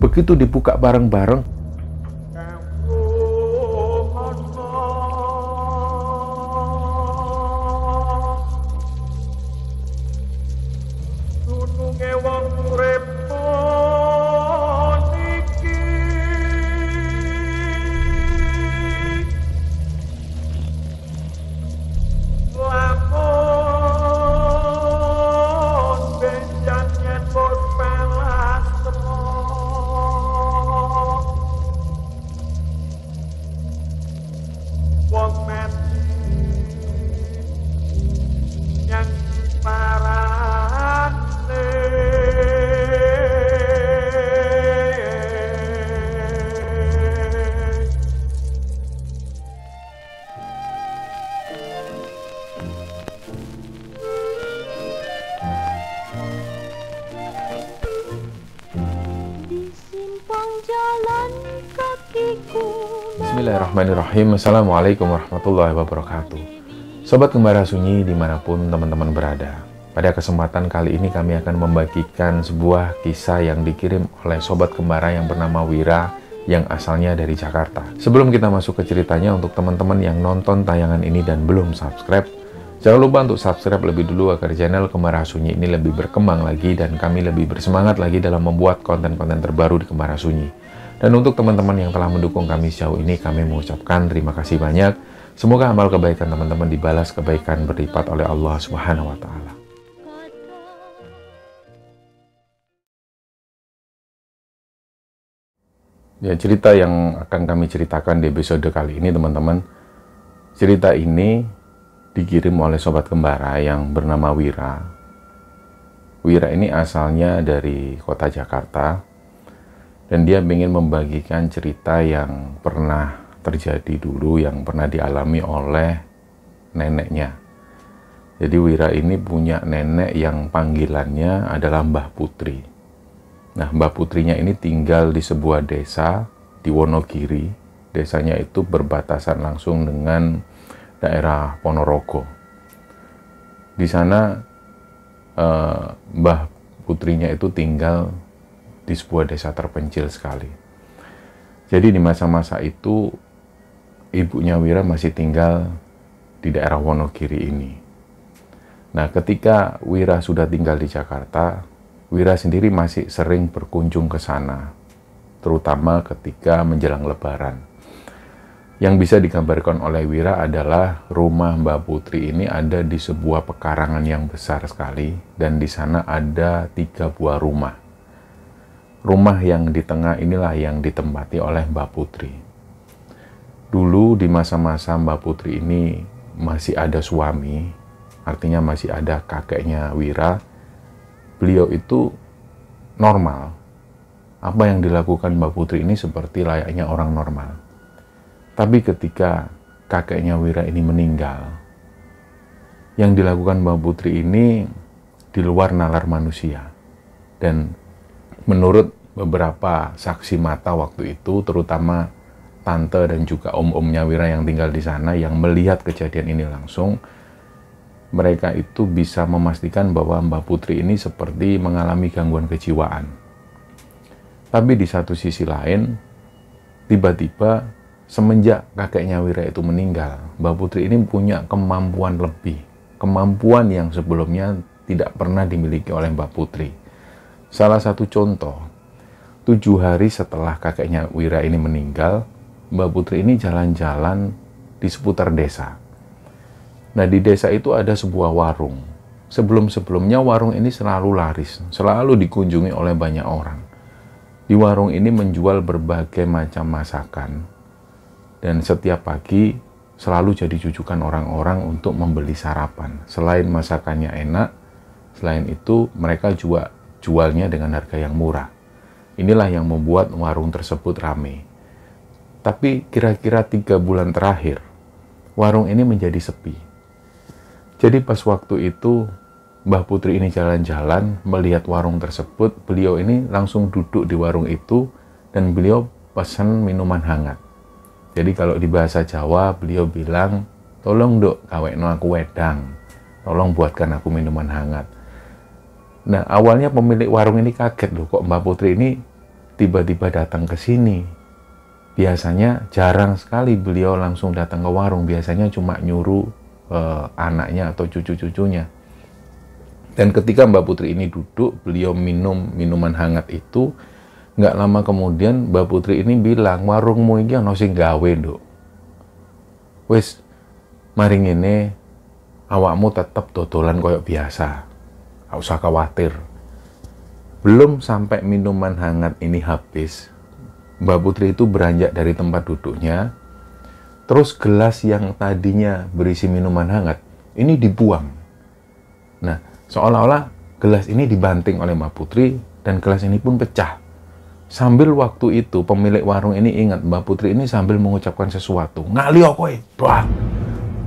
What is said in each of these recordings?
Begitu dibuka bareng-bareng, Bismillahirrahmanirrahim. Assalamualaikum warahmatullahi wabarakatuh. Sobat Gembara Sunyi dimanapun teman-teman berada, pada kesempatan kali ini kami akan membagikan sebuah kisah yang dikirim oleh Sobat Gembara yang bernama Wira yang asalnya dari Jakarta. Sebelum kita masuk ke ceritanya, untuk teman-teman yang nonton tayangan ini dan belum subscribe, jangan lupa untuk subscribe lebih dulu agar channel Gembara Sunyi ini lebih berkembang lagi dan kami lebih bersemangat lagi dalam membuat konten-konten terbaru di Gembara Sunyi. Dan untuk teman-teman yang telah mendukung kami sejauh ini, kami mengucapkan terima kasih banyak. Semoga amal kebaikan teman-teman dibalas kebaikan berlipat oleh Allah Subhanahu wa Ta'ala. Ya, cerita yang akan kami ceritakan di episode kali ini, teman-teman. Cerita ini dikirim oleh Sobat Gembara yang bernama Wira. Wira ini asalnya dari kota Jakarta. Dan dia ingin membagikan cerita yang pernah terjadi dulu, yang pernah dialami oleh neneknya. Jadi Wira ini punya nenek yang panggilannya adalah Mbah Putri. Nah, Mbah Putrinya ini tinggal di sebuah desa di Wonogiri. Desanya itu berbatasan langsung dengan daerah Ponorogo. Di sana Mbah Putrinya itu tinggal di sebuah desa terpencil sekali. Jadi di masa-masa itu ibunya Wira masih tinggal di daerah Wonogiri ini. Nah, ketika Wira sudah tinggal di Jakarta, Wira sendiri masih sering berkunjung ke sana, terutama ketika menjelang Lebaran. Yang bisa digambarkan oleh Wira adalah rumah Mbak Putri ini ada di sebuah pekarangan yang besar sekali, dan di sana ada 3 buah rumah. Rumah yang di tengah inilah yang ditempati oleh Mbak Putri. Dulu di masa-masa Mbak Putri ini masih ada suami, artinya masih ada kakeknya Wira. Beliau itu normal. Apa yang dilakukan Mbak Putri ini seperti layaknya orang normal. Tapi ketika kakeknya Wira ini meninggal, yang dilakukan Mbak Putri ini di luar nalar manusia. Dan menurut beberapa saksi mata waktu itu, terutama tante dan juga om-omnya Wira yang tinggal di sana yang melihat kejadian ini langsung, mereka itu bisa memastikan bahwa Mbak Putri ini seperti mengalami gangguan kejiwaan. Tapi di satu sisi lain, tiba-tiba semenjak kakeknya Wira itu meninggal, Mbak Putri ini punya kemampuan lebih, kemampuan yang sebelumnya tidak pernah dimiliki oleh Mbak Putri. Salah satu contoh, 7 hari setelah kakeknya Wira ini meninggal, Mbak Putri ini jalan-jalan di seputar desa. Nah, di desa itu ada sebuah warung. Sebelum-sebelumnya warung ini selalu laris, selalu dikunjungi oleh banyak orang. Di warung ini menjual berbagai macam masakan. Dan setiap pagi selalu jadi jujukan orang-orang untuk membeli sarapan. Selain masakannya enak, selain itu mereka juga jualnya dengan harga yang murah. Inilah yang membuat warung tersebut ramai. Tapi kira-kira 3 bulan terakhir, warung ini menjadi sepi. Jadi pas waktu itu Mbah Putri ini jalan-jalan melihat warung tersebut, beliau ini langsung duduk di warung itu dan beliau pesan minuman hangat. Jadi kalau di bahasa Jawa beliau bilang, "Tolong dok, kawekno aku wedang. Tolong buatkan aku minuman hangat." Nah, awalnya pemilik warung ini kaget loh, kok Mbak Putri ini tiba-tiba datang ke sini. Biasanya jarang sekali beliau langsung datang ke warung, biasanya cuma nyuruh anaknya atau cucu-cucunya. Dan ketika Mbak Putri ini duduk, beliau minum minuman hangat itu, nggak lama kemudian Mbak Putri ini bilang, warungmu ini ono sing gawe, Nduk. Wis, mari ngene, awakmu tetep dodolan koyok biasa. Gak usah khawatir. Belum sampai minuman hangat ini habis, Mbak Putri itu beranjak dari tempat duduknya, terus gelas yang tadinya berisi minuman hangat, ini dibuang. Nah, seolah-olah gelas ini dibanting oleh Mbak Putri, dan gelas ini pun pecah. Sambil waktu itu, pemilik warung ini ingat, Mbak Putri ini sambil mengucapkan sesuatu. Ngalio kowe, doang.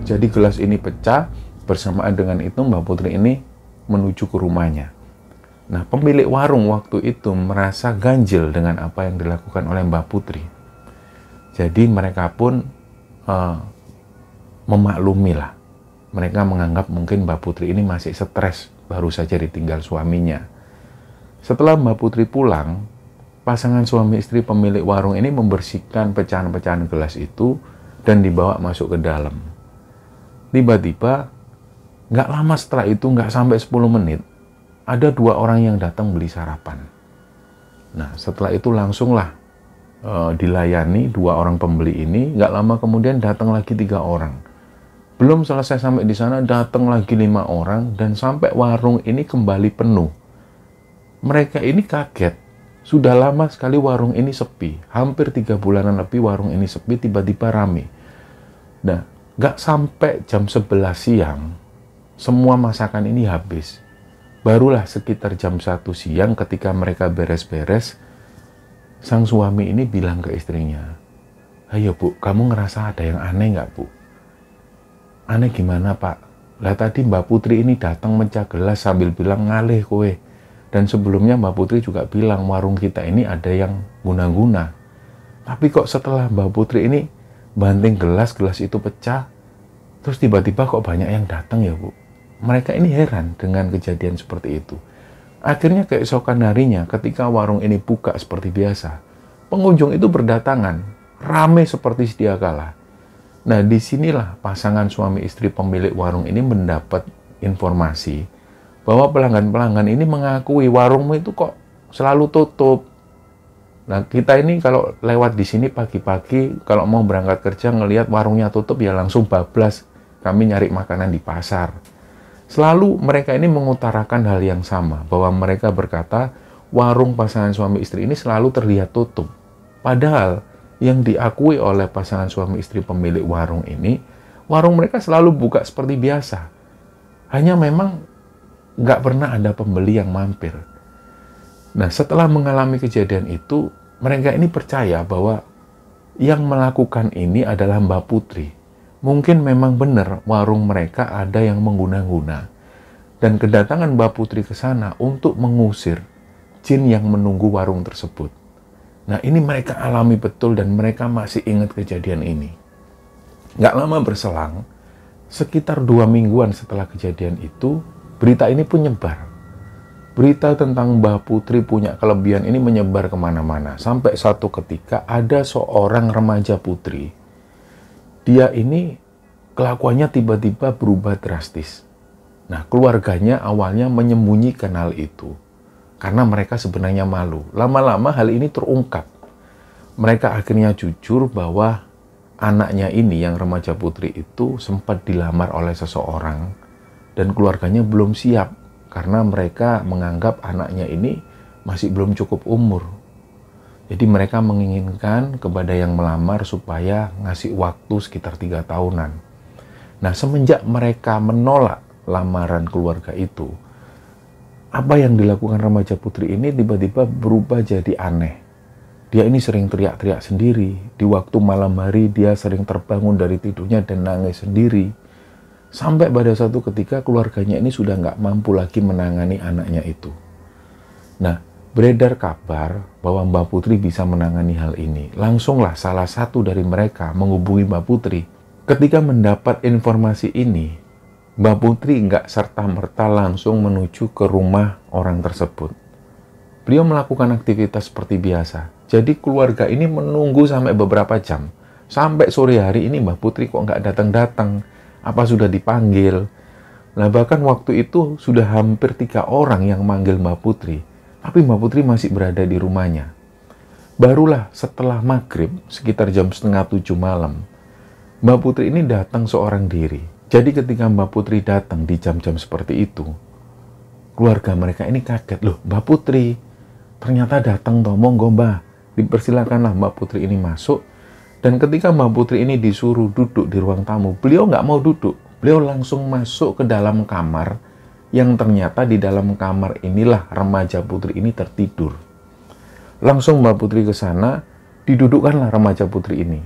Jadi gelas ini pecah, bersamaan dengan itu Mbak Putri ini menuju ke rumahnya. Nah, pemilik warung waktu itu merasa ganjil dengan apa yang dilakukan oleh Mbak Putri. Jadi mereka pun memaklumi lah. Mereka menganggap mungkin Mbak Putri ini masih stres, baru saja ditinggal suaminya. Setelah Mbak Putri pulang, pasangan suami istri pemilik warung ini membersihkan pecahan-pecahan gelas itu dan dibawa masuk ke dalam. Tiba-tiba, nggak lama setelah itu, nggak sampai 10 menit, ada 2 orang yang datang beli sarapan. Nah, setelah itu langsunglah dilayani 2 orang pembeli ini. Nggak lama kemudian datang lagi 3 orang. Belum selesai sampai di sana, datang lagi 5 orang, dan sampai warung ini kembali penuh. Mereka ini kaget. Sudah lama sekali warung ini sepi. Hampir 3 bulanan lebih warung ini sepi, tiba-tiba rame. Nah, nggak sampai jam 11 siang, semua masakan ini habis. Barulah sekitar jam 1 siang ketika mereka beres-beres, sang suami ini bilang ke istrinya, "Ayo Bu, kamu ngerasa ada yang aneh nggak Bu?" "Aneh gimana Pak?" "Lah tadi Mbak Putri ini datang mecah gelas sambil bilang ngalih kowe. Dan sebelumnya Mbak Putri juga bilang warung kita ini ada yang guna-guna. Tapi kok setelah Mbak Putri ini banting gelas itu pecah, terus tiba-tiba kok banyak yang datang ya Bu?" Mereka ini heran dengan kejadian seperti itu. Akhirnya keesokan harinya ketika warung ini buka seperti biasa, pengunjung itu berdatangan, ramai seperti sedia kala. Nah, disinilah pasangan suami istri pemilik warung ini mendapat informasi bahwa pelanggan-pelanggan ini mengakui warungmu itu kok selalu tutup. Nah, kita ini kalau lewat di sini pagi-pagi, kalau mau berangkat kerja ngelihat warungnya tutup ya langsung bablas. Kami nyari makanan di pasar. Selalu mereka ini mengutarakan hal yang sama, bahwa mereka berkata warung pasangan suami istri ini selalu terlihat tutup. Padahal yang diakui oleh pasangan suami istri pemilik warung ini, warung mereka selalu buka seperti biasa. Hanya memang nggak pernah ada pembeli yang mampir. Nah, setelah mengalami kejadian itu, mereka ini percaya bahwa yang melakukan ini adalah Mbak Putri. Mungkin memang benar warung mereka ada yang mengguna-guna. Dan kedatangan Mbak Putri ke sana untuk mengusir jin yang menunggu warung tersebut. Nah, ini mereka alami betul dan mereka masih ingat kejadian ini. Nggak lama berselang, sekitar 2 mingguan setelah kejadian itu, berita ini pun nyebar. Berita tentang Mbak Putri punya kelebihan ini menyebar kemana-mana. Sampai suatu ketika ada seorang remaja putri. Dia ini kelakuannya tiba-tiba berubah drastis. Nah, keluarganya awalnya menyembunyikan hal itu. Karena mereka sebenarnya malu. Lama-lama hal ini terungkap. Mereka akhirnya jujur bahwa anaknya ini yang remaja putri itu sempat dilamar oleh seseorang. Dan keluarganya belum siap. Karena mereka menganggap anaknya ini masih belum cukup umur. Jadi mereka menginginkan kepada yang melamar supaya ngasih waktu sekitar 3 tahunan. Nah, semenjak mereka menolak lamaran keluarga itu, apa yang dilakukan remaja putri ini tiba-tiba berubah jadi aneh. Dia ini sering teriak-teriak sendiri. Di waktu malam hari dia sering terbangun dari tidurnya dan nangis sendiri. Sampai pada suatu ketika keluarganya ini sudah nggak mampu lagi menangani anaknya itu. Nah, beredar kabar bahwa Mbak Putri bisa menangani hal ini. Langsunglah salah satu dari mereka menghubungi Mbak Putri. Ketika mendapat informasi ini, Mbak Putri nggak serta-merta langsung menuju ke rumah orang tersebut. Beliau melakukan aktivitas seperti biasa. Jadi keluarga ini menunggu sampai beberapa jam. Sampai sore hari ini Mbak Putri kok nggak datang-datang. Apa sudah dipanggil? Nah bahkan waktu itu sudah hampir 3 orang yang manggil Mbak Putri. Tapi Mbak Putri masih berada di rumahnya. Barulah setelah maghrib, sekitar jam 6:30 malam, Mbak Putri ini datang seorang diri. Jadi ketika Mbak Putri datang di jam-jam seperti itu, keluarga mereka ini kaget. Loh Mbak Putri, ternyata datang toh, monggo Mbak, dipersilakanlah Mbak Putri ini masuk. Dan ketika Mbak Putri ini disuruh duduk di ruang tamu, beliau nggak mau duduk. Beliau langsung masuk ke dalam kamar, yang ternyata di dalam kamar inilah remaja putri ini tertidur. Langsung Mbak Putri ke sana, didudukkanlah remaja putri ini.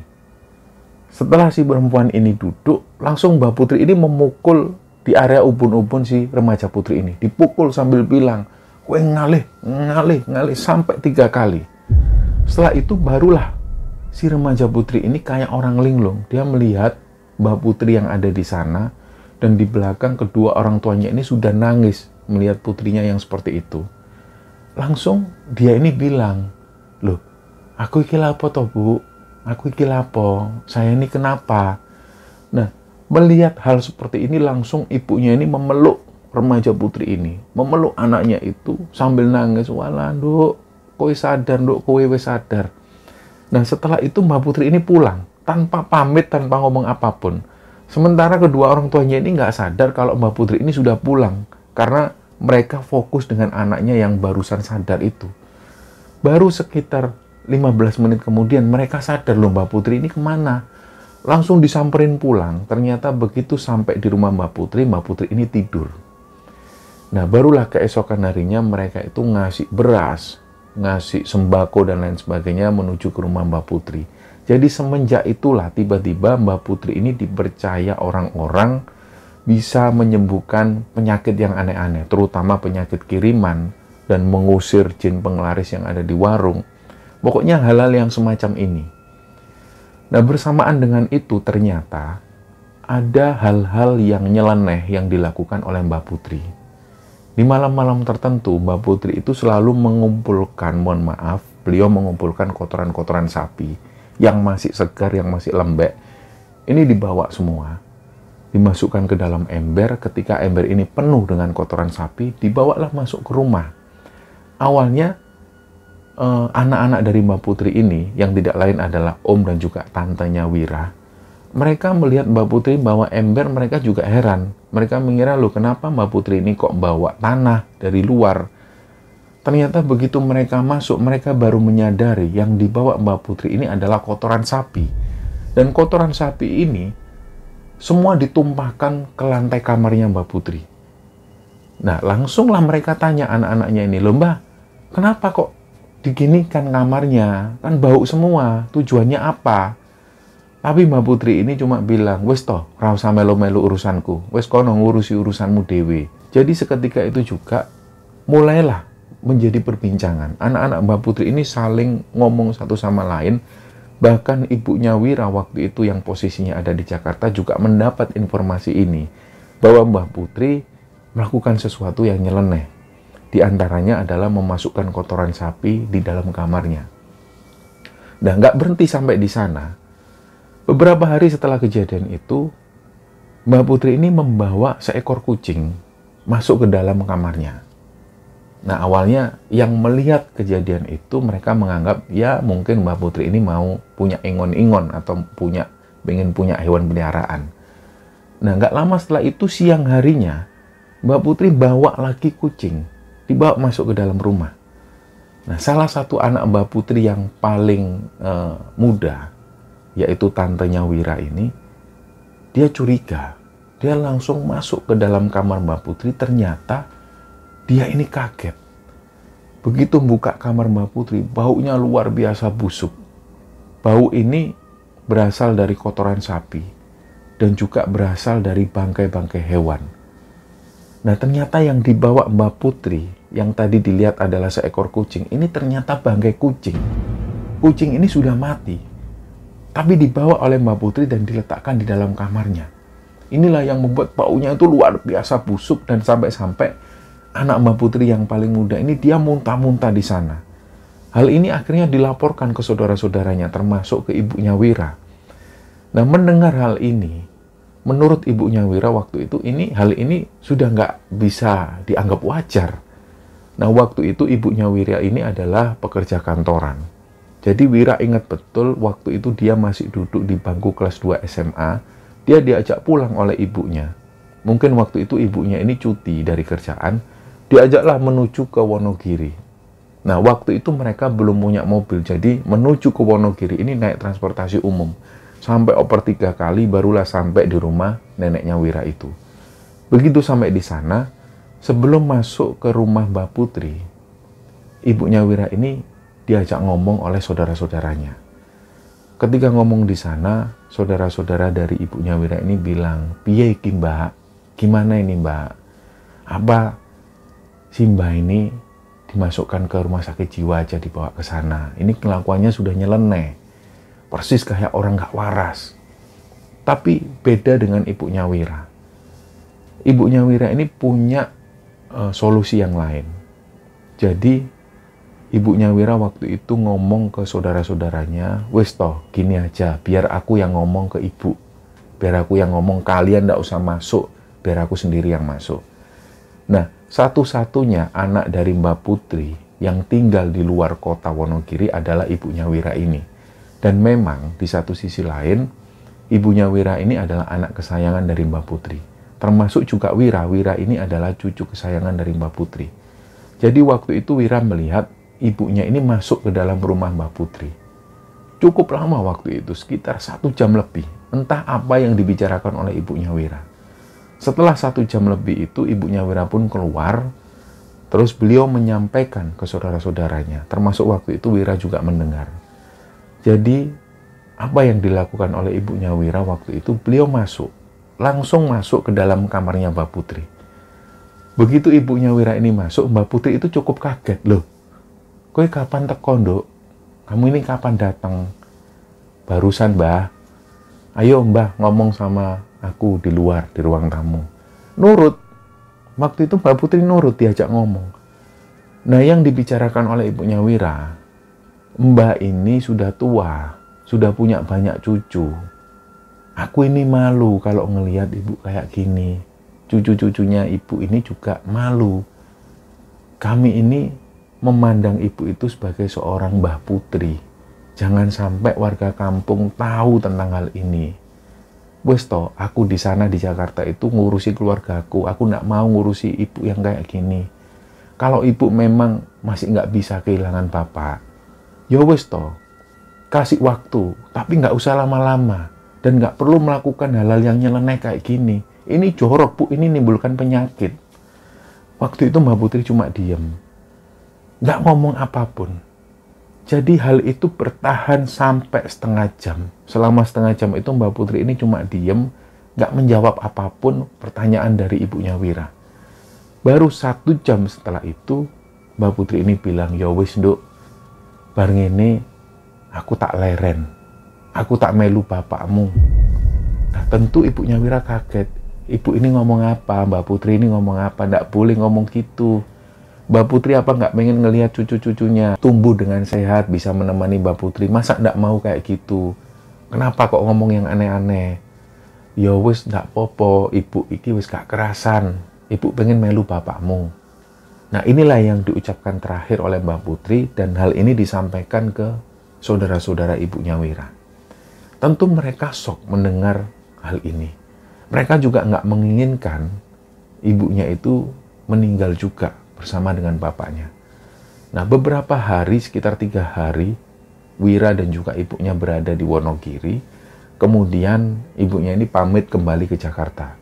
Setelah si perempuan ini duduk, langsung Mbak Putri ini memukul di area ubun-ubun si remaja putri ini. Dipukul sambil bilang, "Kowe ngalih, ngalih, ngalih," sampai 3 kali. Setelah itu barulah si remaja putri ini kayak orang linglung. Dia melihat Mbak Putri yang ada di sana, dan di belakang kedua orang tuanya ini sudah nangis melihat putrinya yang seperti itu. Langsung dia ini bilang, "Loh, aku iki lapo toh Bu? Aku iki lapo? Saya ini kenapa?" Nah, melihat hal seperti ini langsung ibunya ini memeluk remaja putri ini, memeluk anaknya itu sambil nangis, "Walah, Nduk, kowe sadar, Nduk, kowe wis sadar." Nah, setelah itu Mbak Putri ini pulang tanpa pamit, tanpa ngomong apapun. Sementara kedua orang tuanya ini nggak sadar kalau Mbak Putri ini sudah pulang, karena mereka fokus dengan anaknya yang barusan sadar itu. Baru sekitar 15 menit kemudian mereka sadar, loh Mbak Putri ini kemana? Langsung disamperin pulang. Ternyata begitu sampai di rumah Mbak Putri ini tidur. Nah, barulah keesokan harinya mereka itu ngasih beras, ngasih sembako dan lain sebagainya menuju ke rumah Mbak Putri. Jadi semenjak itulah tiba-tiba Mbak Putri ini dipercaya orang-orang bisa menyembuhkan penyakit yang aneh-aneh, terutama penyakit kiriman dan mengusir jin penglaris yang ada di warung. Pokoknya hal-hal yang semacam ini. Nah, bersamaan dengan itu ternyata ada hal-hal yang nyeleneh yang dilakukan oleh Mbak Putri. Di malam-malam tertentu, Mbak Putri itu selalu mengumpulkan, beliau mengumpulkan kotoran-kotoran sapi yang masih segar, yang masih lembek. Ini dibawa semua, dimasukkan ke dalam ember. Ketika ember ini penuh dengan kotoran sapi, dibawalah masuk ke rumah. Awalnya, anak-anak dari Mbak Putri ini, yang tidak lain adalah Om dan juga tantenya Wira, mereka melihat Mbak Putri bawa ember, mereka juga heran. Mereka mengira, loh kenapa Mbak Putri ini kok bawa tanah dari luar? Ternyata begitu mereka masuk, mereka baru menyadari yang dibawa Mbak Putri ini adalah kotoran sapi. Dan kotoran sapi ini semua ditumpahkan ke lantai kamarnya Mbak Putri. Nah, langsunglah mereka tanya anak-anaknya ini, "Loh Mbak, kenapa kok diginikan kamarnya? Kan bau semua, tujuannya apa?" Tapi Mbak Putri ini cuma bilang, "Wes toh, ra usah melu-melu urusanku. Wes kono ngurusi urusanmu dewe." Jadi seketika itu juga mulailah menjadi perbincangan. Anak-anak Mbak Putri ini saling ngomong satu sama lain. Bahkan ibunya Wira waktu itu yang posisinya ada di Jakarta juga mendapat informasi ini, bahwa Mbak Putri melakukan sesuatu yang nyeleneh. Di antaranya adalah memasukkan kotoran sapi di dalam kamarnya. Nah, nggak berhenti sampai di sana. Beberapa hari setelah kejadian itu, Mbak Putri ini membawa seekor kucing masuk ke dalam kamarnya. Nah, awalnya yang melihat kejadian itu mereka menganggap ya mungkin Mbak Putri ini mau punya ingon-ingon atau pengen punya hewan peliharaan. Nah, nggak lama setelah itu siang harinya Mbak Putri bawa lagi kucing, dibawa masuk ke dalam rumah. Nah, salah satu anak Mbak Putri yang paling muda, yaitu tantenya Wira ini, dia curiga. Dia langsung masuk ke dalam kamar Mbak Putri. Ternyata dia ini kaget. Begitu buka kamar Mbak Putri, baunya luar biasa busuk. Bau ini berasal dari kotoran sapi dan juga berasal dari bangkai-bangkai hewan. Nah, ternyata yang dibawa Mbak Putri, yang tadi dilihat adalah seekor kucing, ini ternyata bangkai kucing. Kucing ini sudah mati, tapi dibawa oleh Mbak Putri dan diletakkan di dalam kamarnya. Inilah yang membuat baunya itu luar biasa busuk, dan sampai-sampai anak Mbak Putri yang paling muda ini dia muntah-muntah di sana. Hal ini akhirnya dilaporkan ke saudara-saudaranya, termasuk ke ibunya Wira. Nah, mendengar hal ini, menurut ibunya Wira waktu itu, hal ini sudah nggak bisa dianggap wajar. Nah, waktu itu ibunya Wira ini adalah pekerja kantoran. Jadi Wira ingat betul waktu itu dia masih duduk di bangku kelas 2 SMA, dia diajak pulang oleh ibunya. Mungkin waktu itu ibunya ini cuti dari kerjaan, diajaklah menuju ke Wonogiri. Nah, waktu itu mereka belum punya mobil, jadi menuju ke Wonogiri ini naik transportasi umum. Sampai oper 3 kali, barulah sampai di rumah neneknya Wira itu. Begitu sampai di sana, sebelum masuk ke rumah Mbak Putri, ibunya Wira ini diajak ngomong oleh saudara-saudaranya. Ketika ngomong di sana, saudara-saudara dari ibunya Wira ini bilang, "Piye iki Mbak? Gimana ini Mbak? Apa si Mbak ini dimasukkan ke rumah sakit jiwa aja, dibawa ke sana? Ini kelakuannya sudah nyeleneh, persis kayak orang gak waras." Tapi beda dengan ibunya Wira. Ibunya Wira ini punya solusi yang lain. Jadi ibunya Wira waktu itu ngomong ke saudara-saudaranya, "Wis toh, gini aja, biar aku yang ngomong ke ibu. Biar aku yang ngomong, kalian gak usah masuk, biar aku sendiri yang masuk." Nah, satu-satunya anak dari Mbak Putri yang tinggal di luar kota Wonogiri adalah ibunya Wira ini. Dan memang di satu sisi lain, ibunya Wira ini adalah anak kesayangan dari Mbak Putri. Termasuk juga Wira. Wira ini adalah cucu kesayangan dari Mbak Putri. Jadi waktu itu Wira melihat ibunya ini masuk ke dalam rumah Mbak Putri. Cukup lama waktu itu, sekitar 1 jam lebih. Entah apa yang dibicarakan oleh ibunya Wira. Setelah 1 jam lebih itu, ibunya Wira pun keluar. Terus beliau menyampaikan ke saudara-saudaranya. Termasuk waktu itu Wira juga mendengar. Jadi, apa yang dilakukan oleh ibunya Wira waktu itu, beliau masuk. Langsung masuk ke dalam kamarnya Mbak Putri. Begitu ibunya Wira ini masuk, Mbak Putri itu cukup kaget. "Loh, kowe kapan teko, Nduk? Kamu ini kapan datang?" "Barusan, Mbah." "Ayo, Mbah, ngomong sama aku di luar, di ruang tamu." Nurut. Waktu itu Mbak Putri nurut, diajak ngomong. Nah, yang dibicarakan oleh ibunya Wira, Mbak ini sudah tua, sudah punya banyak cucu. Aku ini malu kalau ngelihat ibu kayak gini. Cucu-cucunya ibu ini juga malu. Kami ini memandang ibu itu sebagai seorang Mbah Putri. Jangan sampai warga kampung tahu tentang hal ini. Wes toh, aku di sana di Jakarta itu ngurusi keluargaku. Aku nggak mau ngurusi ibu yang kayak gini. Kalau ibu memang masih nggak bisa kehilangan bapak, ya wes toh, kasih waktu. Tapi nggak usah lama-lama. Dan nggak perlu melakukan hal-hal yang nyeleneh kayak gini. Ini jorok, Bu. Ini menimbulkan penyakit. Waktu itu Mbak Putri cuma diem. Nggak ngomong apapun. Jadi hal itu bertahan sampai setengah jam. Selama setengah jam itu Mbak Putri ini cuma diem, nggak menjawab apapun pertanyaan dari ibunya Wira. Baru 1 jam setelah itu, Mbak Putri ini bilang, "Ya wis, Nduk, bareng ini aku tak leren. Aku tak melu bapakmu." Nah, tentu ibunya Wira kaget. Ibu ini ngomong apa? Mbak Putri ini ngomong apa? Nggak boleh ngomong gitu. Mbak Putri apa nggak pengen ngelihat cucu-cucunya tumbuh dengan sehat, bisa menemani Mbak Putri? Masa nggak mau kayak gitu? Kenapa kok ngomong yang aneh-aneh? Ya wis nggak popo, ibu iki wis gak kerasan. Ibu pengen melu bapakmu. Nah, inilah yang diucapkan terakhir oleh Mbak Putri, dan hal ini disampaikan ke saudara-saudara ibunya Wira. Tentu mereka shock mendengar hal ini. Mereka juga nggak menginginkan ibunya itu meninggal juga bersama dengan bapaknya. Nah, beberapa hari, sekitar 3 hari, Wira dan juga ibunya berada di Wonogiri. Kemudian ibunya ini pamit kembali ke Jakarta.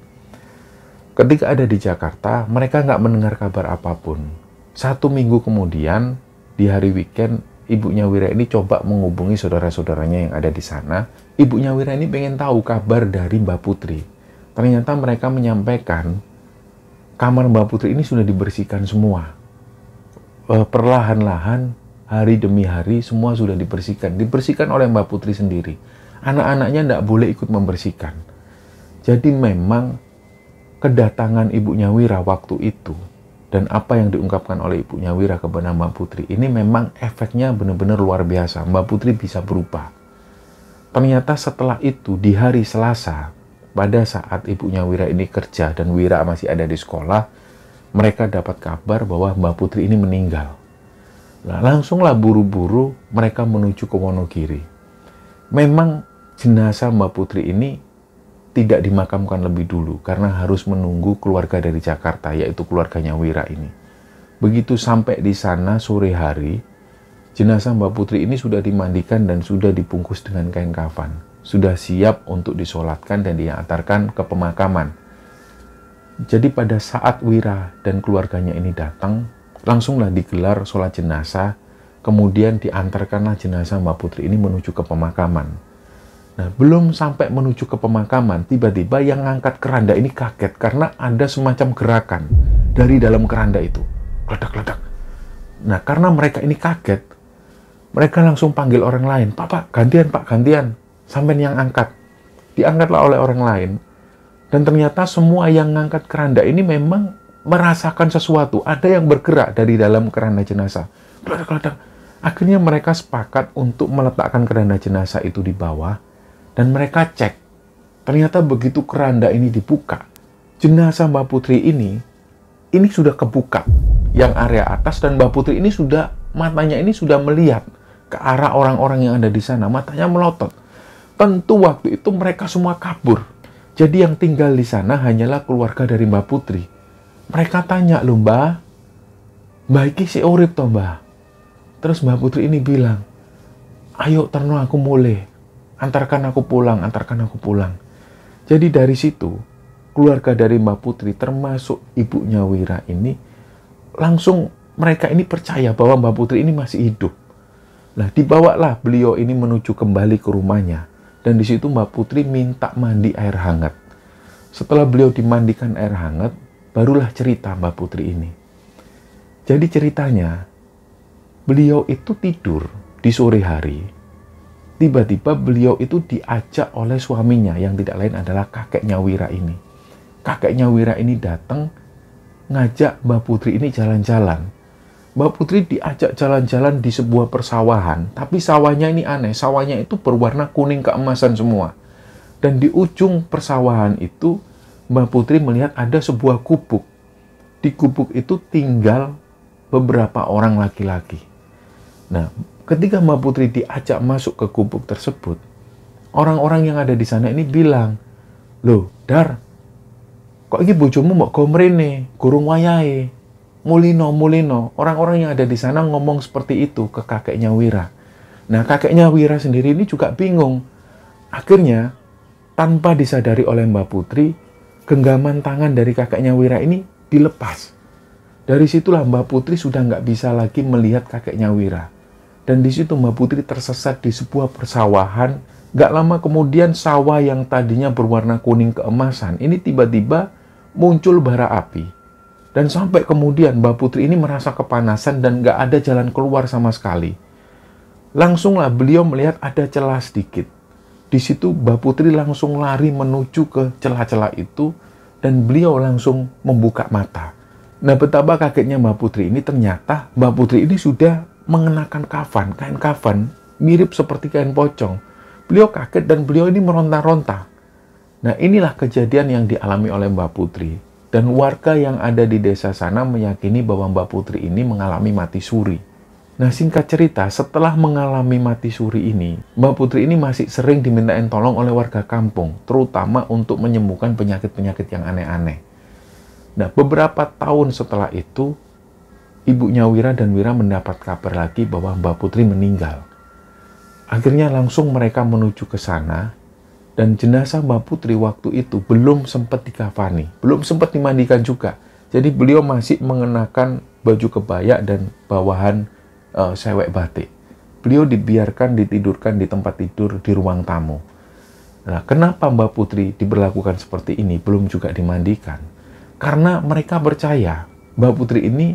Ketika ada di Jakarta, mereka nggak mendengar kabar apapun. 1 minggu kemudian, di hari weekend, ibunya Wira ini coba menghubungi saudara-saudaranya yang ada di sana. Ibunya Wira ini pengen tahu kabar dari Mbak Putri. Ternyata mereka menyampaikan kamar Mbak Putri ini sudah dibersihkan semua. Perlahan-lahan, hari demi hari, semua sudah dibersihkan. Dibersihkan oleh Mbak Putri sendiri. Anak-anaknya tidak boleh ikut membersihkan. Jadi memang kedatangan ibunya Wira waktu itu dan apa yang diungkapkan oleh ibunya Wira kepada Mbak Putri ini memang efeknya benar-benar luar biasa. Mbak Putri bisa berubah. Ternyata setelah itu di hari Selasa, pada saat ibunya Wira ini kerja dan Wira masih ada di sekolah, mereka dapat kabar bahwa Mbak Putri ini meninggal. Nah, langsunglah buru-buru mereka menuju ke Wonogiri. Memang jenazah Mbak Putri ini tidak dimakamkan lebih dulu karena harus menunggu keluarga dari Jakarta, yaitu keluarganya Wira ini. Begitu sampai di sana sore hari, jenazah Mbak Putri ini sudah dimandikan dan sudah dibungkus dengan kain kafan. Sudah siap untuk disolatkan dan diantarkan ke pemakaman. Jadi pada saat Wira dan keluarganya ini datang, langsunglah digelar sholat jenazah, kemudian diantarkanlah jenazah Mbak Putri ini menuju ke pemakaman. Nah, belum sampai menuju ke pemakaman, tiba-tiba yang ngangkat keranda ini kaget karena ada semacam gerakan dari dalam keranda itu. Ledak-ledak. Nah, karena mereka ini kaget, mereka langsung panggil orang lain. Pak, gantian, Pak, gantian. Sampai yang angkat. Diangkatlah oleh orang lain. Dan ternyata semua yang ngangkat keranda ini memang merasakan sesuatu. Ada yang bergerak dari dalam keranda jenazah. Ledak-ledak. Akhirnya mereka sepakat untuk meletakkan keranda jenazah itu di bawah. Dan mereka cek, ternyata begitu keranda ini dibuka, jenazah Mbak Putri ini sudah kebuka, yang area atas, dan Mbak Putri ini matanya ini sudah melihat ke arah orang-orang yang ada di sana, matanya melotot. Tentu waktu itu mereka semua kabur. Jadi yang tinggal di sana hanyalah keluarga dari Mbak Putri. Mereka tanya, loh Mbak iki si urip toh Mbak? Terus Mbak Putri ini bilang, ayo terno aku mulai. Antarkan aku pulang. Jadi dari situ, keluarga dari Mbak Putri, termasuk ibunya Wira ini, langsung mereka ini percaya bahwa Mbak Putri ini masih hidup. Nah, dibawalah beliau ini menuju kembali ke rumahnya. Dan di situ Mbak Putri minta mandi air hangat. Setelah beliau dimandikan air hangat, barulah cerita Mbak Putri ini. Jadi ceritanya, beliau itu tidur di sore hari. Tiba-tiba beliau itu diajak oleh suaminya yang tidak lain adalah kakeknya Wira ini. Kakeknya Wira ini datang ngajak Mbak Putri ini jalan-jalan. Mbak Putri diajak jalan-jalan di sebuah persawahan, tapi sawahnya ini aneh. Sawahnya itu berwarna kuning keemasan semua. Dan di ujung persawahan itu Mbak Putri melihat ada sebuah gubuk. Di gubuk itu tinggal beberapa orang laki-laki. Nah, ketika Mbak Putri diajak masuk ke gubuk tersebut, orang-orang yang ada di sana ini bilang, loh, Dar, kok ini bojomu mbok gomrene, gurung wayahe, mulino. Orang-orang yang ada di sana ngomong seperti itu ke kakeknya Wira. Nah, kakeknya Wira sendiri ini juga bingung. Akhirnya, tanpa disadari oleh Mbak Putri, genggaman tangan dari kakeknya Wira ini dilepas. Dari situlah Mbak Putri sudah nggak bisa lagi melihat kakeknya Wira. Dan di situ Mbak Putri tersesat di sebuah persawahan. Gak lama kemudian sawah yang tadinya berwarna kuning keemasan ini tiba-tiba muncul bara api. Dan sampai kemudian Mbak Putri ini merasa kepanasan dan gak ada jalan keluar sama sekali. Langsunglah beliau melihat ada celah sedikit. Di situ Mbak Putri langsung lari menuju ke celah-celah itu dan beliau langsung membuka mata. Nah, betapa kagetnya Mbak Putri ini, ternyata Mbak Putri ini sudah mengenakan kain kafan, mirip seperti kain pocong. Beliau kaget dan beliau ini meronta-ronta. Nah, inilah kejadian yang dialami oleh Mbak Putri. Dan warga yang ada di desa sana meyakini bahwa Mbak Putri ini mengalami mati suri. Nah, singkat cerita, setelah mengalami mati suri ini, Mbak Putri ini masih sering dimintain tolong oleh warga kampung, terutama untuk menyembuhkan penyakit-penyakit yang aneh-aneh. Nah, beberapa tahun setelah itu, ibunya Wira dan Wira mendapat kabar lagi bahwa Mbak Putri meninggal. Akhirnya langsung mereka menuju ke sana, dan jenazah Mbak Putri waktu itu belum sempat dikafani, belum sempat dimandikan juga. Jadi beliau masih mengenakan baju kebaya dan bawahan sewek batik. Beliau dibiarkan ditidurkan di tempat tidur di ruang tamu. Nah, kenapa Mbak Putri diberlakukan seperti ini, belum juga dimandikan? Karena mereka percaya Mbak Putri ini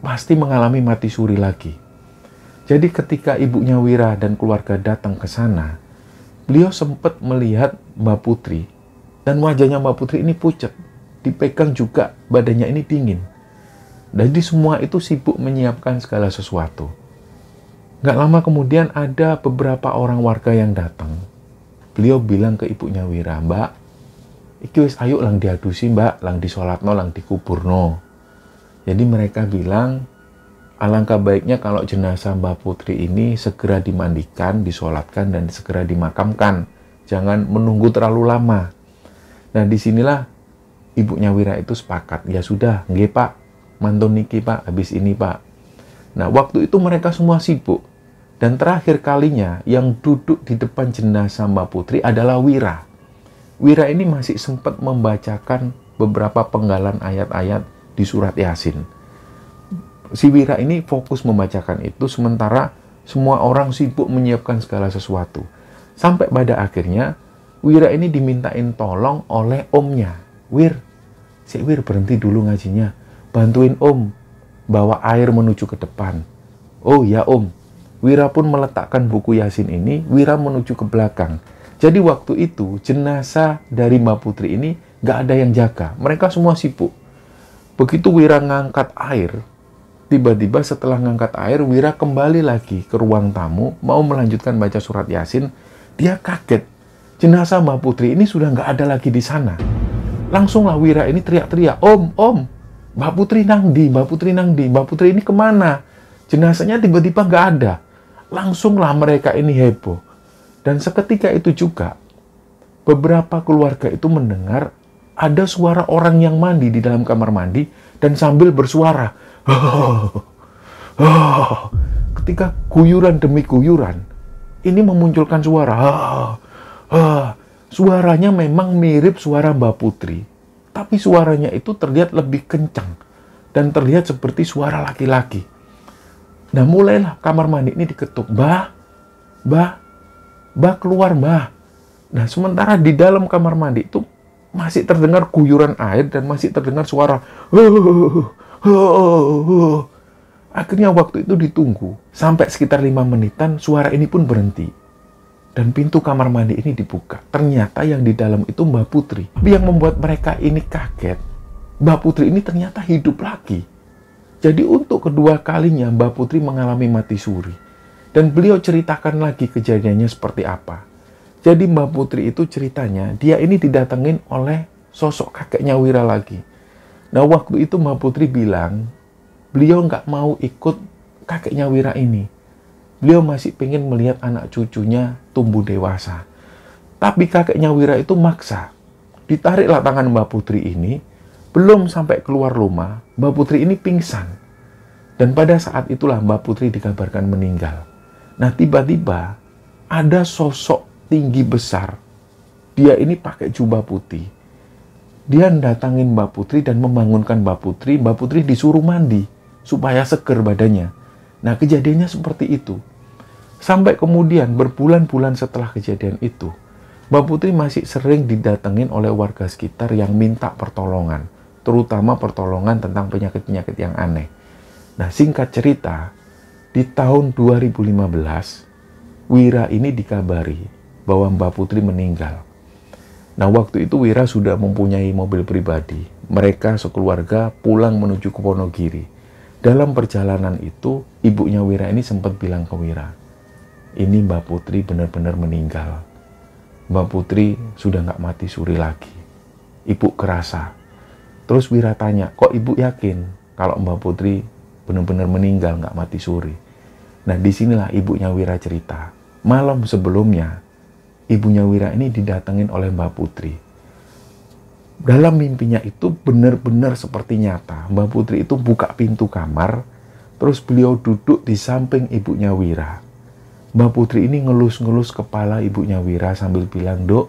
pasti mengalami mati suri lagi. Jadi ketika ibunya Wira dan keluarga datang ke sana, beliau sempat melihat Mbak Putri, dan wajahnya Mbak Putri ini pucat, dipegang juga badannya ini dingin. Jadi semua itu sibuk menyiapkan segala sesuatu. Nggak lama kemudian ada beberapa orang warga yang datang. Beliau bilang ke ibunya Wira, "Mbak, iki wis ayo lang diadusi mbak, lang disolatno, lang dikuburno." Jadi mereka bilang, alangkah baiknya kalau jenazah Mbak Putri ini segera dimandikan, disolatkan, dan segera dimakamkan. Jangan menunggu terlalu lama. Nah, disinilah ibunya Wira itu sepakat. Ya sudah, nggih pak, mantun niki pak, habis ini pak. Nah, waktu itu mereka semua sibuk. Dan terakhir kalinya yang duduk di depan jenazah Mbak Putri adalah Wira. Wira ini masih sempat membacakan beberapa penggalan ayat-ayat di surat Yasin. Si Wira ini fokus membacakan itu, sementara semua orang sibuk menyiapkan segala sesuatu. Sampai pada akhirnya, Wira ini dimintain tolong oleh omnya. "Wir, si Wir berhenti dulu ngajinya. Bantuin om, bawa air menuju ke depan." "Oh ya om." Wira pun meletakkan buku Yasin ini, Wira menuju ke belakang. Jadi waktu itu, jenazah dari Mbak Putri ini nggak ada yang jaga. Mereka semua sibuk. Begitu Wira ngangkat air, tiba-tiba setelah ngangkat air, Wira kembali lagi ke ruang tamu, mau melanjutkan baca surat Yasin. Dia kaget. Jenazah Mbak Putri ini sudah nggak ada lagi di sana. Langsunglah Wira ini teriak-teriak, Om, Mbak Putri nang di, Mbak Putri nang di, Mbak Putri ini kemana? Jenazahnya tiba-tiba nggak ada." Langsunglah mereka ini heboh. Dan seketika itu juga, beberapa keluarga itu mendengar ada suara orang yang mandi di dalam kamar mandi dan sambil bersuara. Ketika guyuran demi guyuran, ini memunculkan suara. Suaranya memang mirip suara Mbak Putri, tapi suaranya itu terlihat lebih kencang dan terlihat seperti suara laki-laki. Nah, mulailah kamar mandi ini diketuk. Mbak keluar mbak. Nah, sementara di dalam kamar mandi itu masih terdengar guyuran air dan masih terdengar suara. Akhirnya waktu itu ditunggu. Sampai sekitar 5 menitan, suara ini pun berhenti. Dan pintu kamar mandi ini dibuka. Ternyata yang di dalam itu Mbak Putri. Tapi yang membuat mereka ini kaget, Mbak Putri ini ternyata hidup lagi. Jadi untuk kedua kalinya Mbak Putri mengalami mati suri. Dan beliau ceritakan lagi kejadiannya seperti apa. Jadi Mbak Putri itu ceritanya, dia ini didatengin oleh sosok kakeknya Wira lagi. Nah waktu itu Mbak Putri bilang, beliau nggak mau ikut kakeknya Wira ini. Beliau masih pengen melihat anak cucunya tumbuh dewasa. Tapi kakeknya Wira itu maksa. Ditariklah tangan Mbak Putri ini. Belum sampai keluar rumah, Mbak Putri ini pingsan. Dan pada saat itulah Mbak Putri dikabarkan meninggal. Nah tiba-tiba ada sosok tinggi besar. Dia ini pakai jubah putih. Dia datangin Mbak Putri dan membangunkan Mbak Putri. Mbak Putri disuruh mandi supaya seger badannya. Nah kejadiannya seperti itu. Sampai kemudian berbulan-bulan setelah kejadian itu, Mbak Putri masih sering didatengin oleh warga sekitar yang minta pertolongan. Terutama pertolongan tentang penyakit-penyakit yang aneh. Nah, singkat cerita, di tahun 2015, Wira ini dikabari bahwa Mbak Putri meninggal. Nah, waktu itu Wira sudah mempunyai mobil pribadi. Mereka sekeluarga pulang menuju ke Wonogiri. Dalam perjalanan itu, ibunya Wira ini sempat bilang ke Wira, "Ini Mbak Putri benar-benar meninggal. Mbak Putri sudah nggak mati suri lagi. Ibu kerasa." Terus Wira tanya, "Kok ibu yakin kalau Mbak Putri benar-benar meninggal nggak mati suri?" Nah disinilah ibunya Wira cerita. Malam sebelumnya, ibunya Wira ini didatengin oleh Mbak Putri. Dalam mimpinya itu benar-benar seperti nyata. Mbak Putri itu buka pintu kamar, terus beliau duduk di samping ibunya Wira. Mbak Putri ini ngelus-ngelus kepala ibunya Wira sambil bilang, "Dok,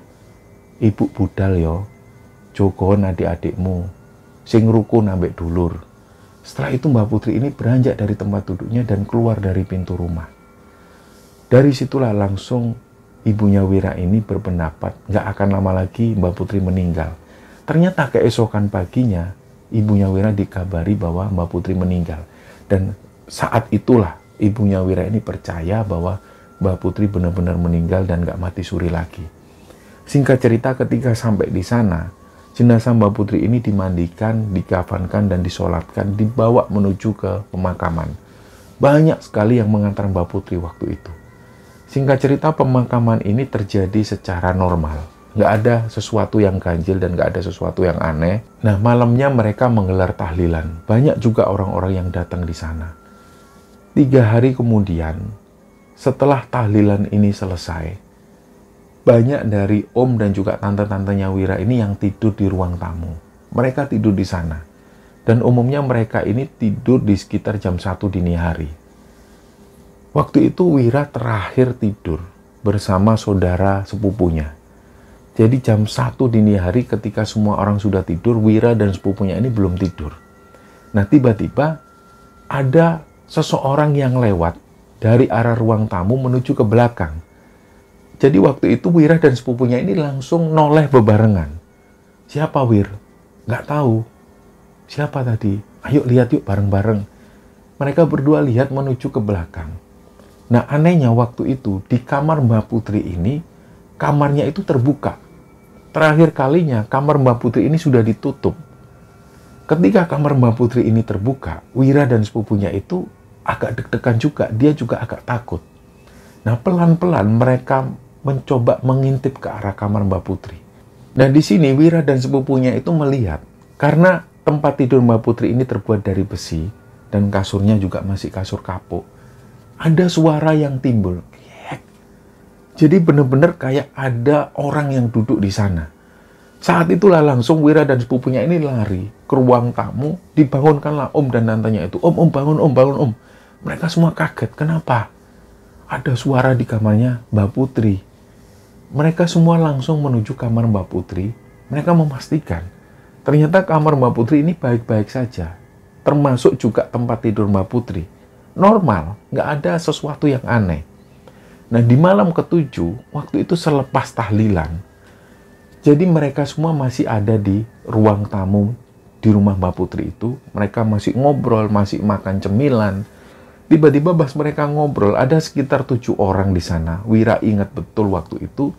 ibu budal yo, jogoan adik-adikmu, sing rukun ambek dulur." Setelah itu Mbak Putri ini beranjak dari tempat duduknya dan keluar dari pintu rumah. Dari situlah langsung ibunya Wira ini berpendapat nggak akan lama lagi Mbak Putri meninggal. Ternyata keesokan paginya ibunya Wira dikabari bahwa Mbak Putri meninggal. Dan saat itulah ibunya Wira ini percaya bahwa Mbak Putri benar-benar meninggal dan nggak mati suri lagi. Singkat cerita, ketika sampai di sana, jenazah Mbak Putri ini dimandikan, dikafankan, dan disolatkan, dibawa menuju ke pemakaman. Banyak sekali yang mengantar Mbak Putri waktu itu. Singkat cerita, pemakaman ini terjadi secara normal. Nggak ada sesuatu yang ganjil dan nggak ada sesuatu yang aneh. Nah, malamnya mereka menggelar tahlilan. Banyak juga orang-orang yang datang di sana. 3 hari kemudian, setelah tahlilan ini selesai, banyak dari om dan juga tante-tantenya Wira ini yang tidur di ruang tamu. Mereka tidur di sana. Dan umumnya mereka ini tidur di sekitar jam 1 dini hari. Waktu itu Wira terakhir tidur bersama saudara sepupunya. Jadi jam 1 dini hari ketika semua orang sudah tidur, Wira dan sepupunya ini belum tidur. Nah, tiba-tiba ada seseorang yang lewat dari arah ruang tamu menuju ke belakang. Jadi waktu itu Wira dan sepupunya ini langsung noleh bebarengan. Siapa, Wir? Nggak tahu. Siapa tadi? Ayo lihat yuk bareng-bareng. Mereka berdua lihat menuju ke belakang. Nah, anehnya waktu itu di kamar Mbak Putri ini, kamarnya itu terbuka. Terakhir kalinya kamar Mbak Putri ini sudah ditutup. Ketika kamar Mbak Putri ini terbuka, Wira dan sepupunya itu agak deg-degan juga. Dia juga agak takut. Nah, pelan-pelan mereka mencoba mengintip ke arah kamar Mbak Putri. Nah, di sini Wira dan sepupunya itu melihat, karena tempat tidur Mbak Putri ini terbuat dari besi, dan kasurnya juga masih kasur kapuk, ada suara yang timbul. Jadi benar-benar kayak ada orang yang duduk di sana. Saat itulah langsung Wira dan sepupunya ini lari ke ruang tamu, dibangunkanlah om dan tantenya itu. Om, bangun om, bangun om. Mereka semua kaget. Kenapa? Ada suara di kamarnya Mbak Putri. Mereka semua langsung menuju kamar Mbak Putri. Mereka memastikan ternyata kamar Mbak Putri ini baik-baik saja. Termasuk juga tempat tidur Mbak Putri. Normal, nggak ada sesuatu yang aneh. Nah, di malam ke-7, waktu itu selepas tahlilan, jadi mereka semua masih ada di ruang tamu di rumah Mbak Putri itu. Mereka masih ngobrol, masih makan cemilan. Tiba-tiba pas mereka ngobrol, ada sekitar 7 orang di sana. Wira ingat betul waktu itu,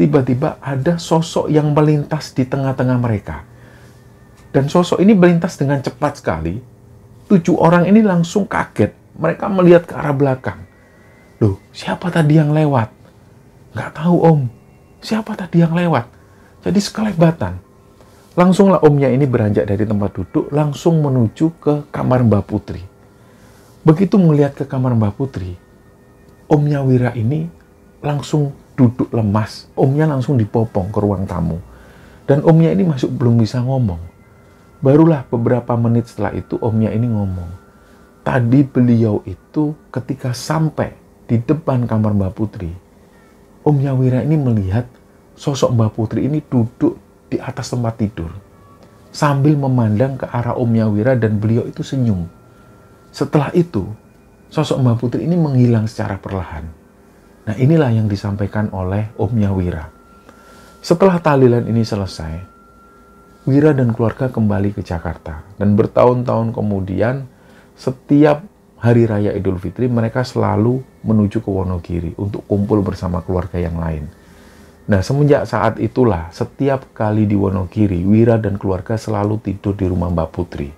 tiba-tiba ada sosok yang melintas di tengah-tengah mereka. Dan sosok ini melintas dengan cepat sekali. 7 orang ini langsung kaget. Mereka melihat ke arah belakang. Loh, siapa tadi yang lewat? Nggak tahu, Om. Siapa tadi yang lewat? Jadi sekelebatan. Langsunglah omnya ini beranjak dari tempat duduk, langsung menuju ke kamar Mbak Putri. Begitu melihat ke kamar Mbak Putri, omnya Wira ini langsung duduk lemas. Omnya langsung dipopong ke ruang tamu. Dan omnya ini masuk belum bisa ngomong. Barulah beberapa menit setelah itu omnya ini ngomong. Tadi beliau itu ketika sampai di depan kamar Mbak Putri, omnya Wira ini melihat sosok Mbak Putri ini duduk di atas tempat tidur sambil memandang ke arah omnya Wira dan beliau itu senyum. Setelah itu, sosok Mbak Putri ini menghilang secara perlahan. Nah, inilah yang disampaikan oleh omnya Wira. Setelah tahlilan ini selesai, Wira dan keluarga kembali ke Jakarta. Dan bertahun-tahun kemudian, setiap Hari Raya Idul Fitri, mereka selalu menuju ke Wonogiri untuk kumpul bersama keluarga yang lain. Nah, semenjak saat itulah, setiap kali di Wonogiri, Wira dan keluarga selalu tidur di rumah Mbak Putri.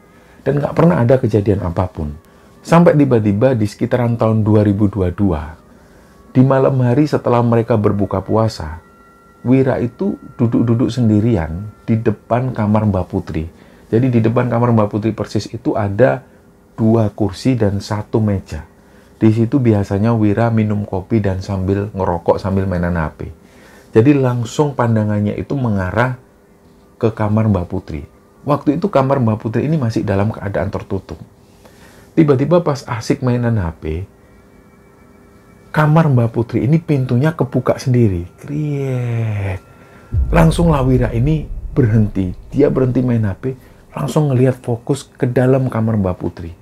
Dan nggak pernah ada kejadian apapun. Sampai tiba-tiba di sekitaran tahun 2022, di malam hari setelah mereka berbuka puasa, Wira itu duduk-duduk sendirian di depan kamar Mbak Putri. Jadi di depan kamar Mbak Putri persis itu ada 2 kursi dan 1 meja. Di situ biasanya Wira minum kopi dan sambil ngerokok sambil mainan HP. Jadi langsung pandangannya itu mengarah ke kamar Mbak Putri. Waktu itu kamar Mbak Putri ini masih dalam keadaan tertutup. Tiba-tiba pas asik mainan HP, kamar Mbak Putri ini pintunya kebuka sendiri. Kriek. Langsunglah Wira ini berhenti. Dia berhenti main HP, langsung ngelihat fokus ke dalam kamar Mbak Putri.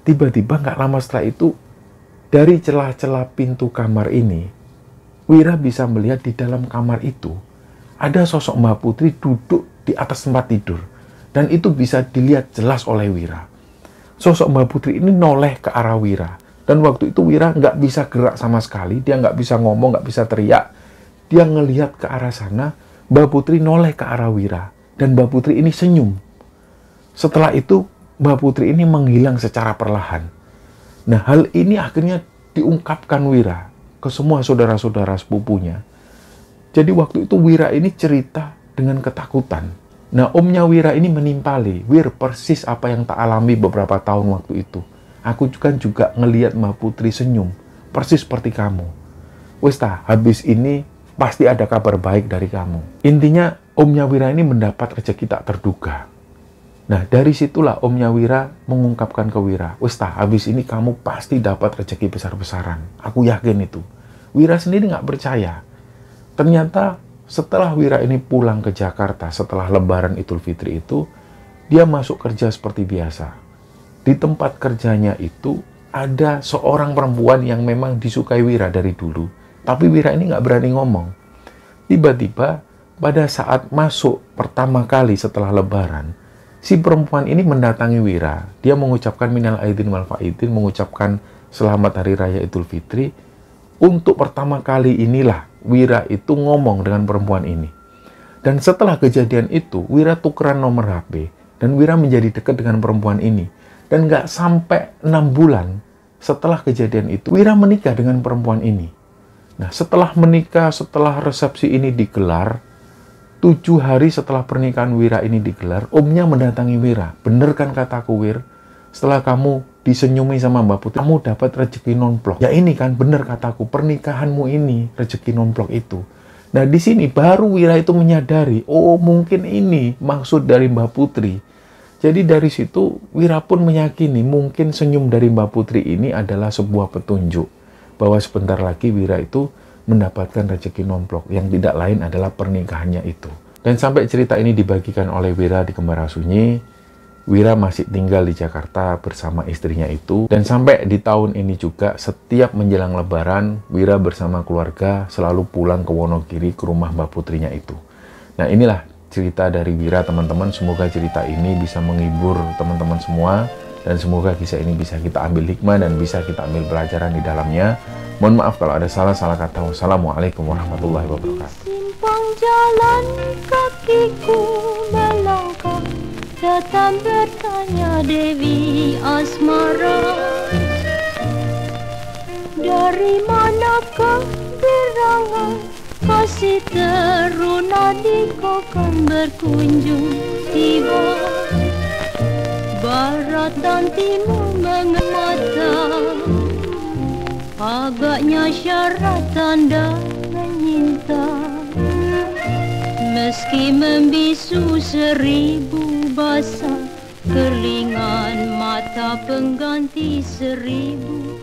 Tiba-tiba nggak lama setelah itu, dari celah-celah pintu kamar ini, Wira bisa melihat di dalam kamar itu, ada sosok Mbak Putri duduk di atas tempat tidur. Dan itu bisa dilihat jelas oleh Wira. Sosok Mbak Putri ini noleh ke arah Wira. Dan waktu itu Wira nggak bisa gerak sama sekali. Dia nggak bisa ngomong, nggak bisa teriak. Dia ngelihat ke arah sana. Mbak Putri noleh ke arah Wira, dan Mbak Putri ini senyum. Setelah itu, Mbak Putri ini menghilang secara perlahan. Nah, hal ini akhirnya diungkapkan Wira ke semua saudara-saudara sepupunya. Jadi waktu itu Wira ini cerita dengan ketakutan. Nah, omnya Wira ini menimpali, "Wir, persis apa yang tak alami beberapa tahun waktu itu. Aku juga ngelihat Mbak Putri senyum, persis seperti kamu. Wes habis ini pasti ada kabar baik dari kamu." Intinya, omnya Wira ini mendapat rezeki tak terduga. Nah, dari situlah omnya Wira mengungkapkan ke Wira, "Wes habis ini kamu pasti dapat rezeki besar-besaran. Aku yakin itu." Wira sendiri nggak percaya. Ternyata setelah Wira ini pulang ke Jakarta setelah Lebaran Idul Fitri itu, dia masuk kerja seperti biasa. Di tempat kerjanya itu ada seorang perempuan yang memang disukai Wira dari dulu. Tapi Wira ini nggak berani ngomong. Tiba-tiba pada saat masuk pertama kali setelah Lebaran, si perempuan ini mendatangi Wira. Dia mengucapkan minal aidin wal faidin, mengucapkan selamat hari raya Idul Fitri. Untuk pertama kali inilah Wira itu ngomong dengan perempuan ini. Dan setelah kejadian itu, Wira tukeran nomor HP. Dan Wira menjadi dekat dengan perempuan ini. Dan nggak sampai 6 bulan setelah kejadian itu, Wira menikah dengan perempuan ini. Nah, setelah menikah, setelah resepsi ini digelar, 7 hari setelah pernikahan Wira ini digelar, omnya mendatangi Wira. "Bener kan kataku, Wir? Setelah kamu disenyumi sama Mbak Putri, kamu dapat rezeki non-blok. Ya ini kan, bener kataku, pernikahanmu ini rezeki non-blok itu." Nah, di sini baru Wira itu menyadari, oh mungkin ini maksud dari Mbak Putri. Jadi dari situ Wira pun meyakini mungkin senyum dari Mbak Putri ini adalah sebuah petunjuk bahwa sebentar lagi Wira itu mendapatkan rezeki non-blok yang tidak lain adalah pernikahannya itu. Dan sampai cerita ini dibagikan oleh Wira di Kembara Sunyi, Wira masih tinggal di Jakarta bersama istrinya itu. Dan sampai di tahun ini juga, setiap menjelang Lebaran, Wira bersama keluarga selalu pulang ke Wonogiri ke rumah Mbak Putrinya itu. Nah, inilah cerita dari Wira, teman-teman. Semoga cerita ini bisa menghibur teman-teman semua. Dan semoga kisah ini bisa kita ambil hikmah dan bisa kita ambil pelajaran di dalamnya. Mohon maaf kalau ada salah kata. Wassalamualaikum warahmatullahi wabarakatuh. Simpang jalan kakiku melangkah, datang bertanya Dewi Asmara, "Dari manakah gerangan kasih teruna di kokang berkunjung tiba? Barat dan timur mengemata, agaknya syarat tanda menyinta. Meski membisu 1000 basah, kerlingan mata pengganti 1000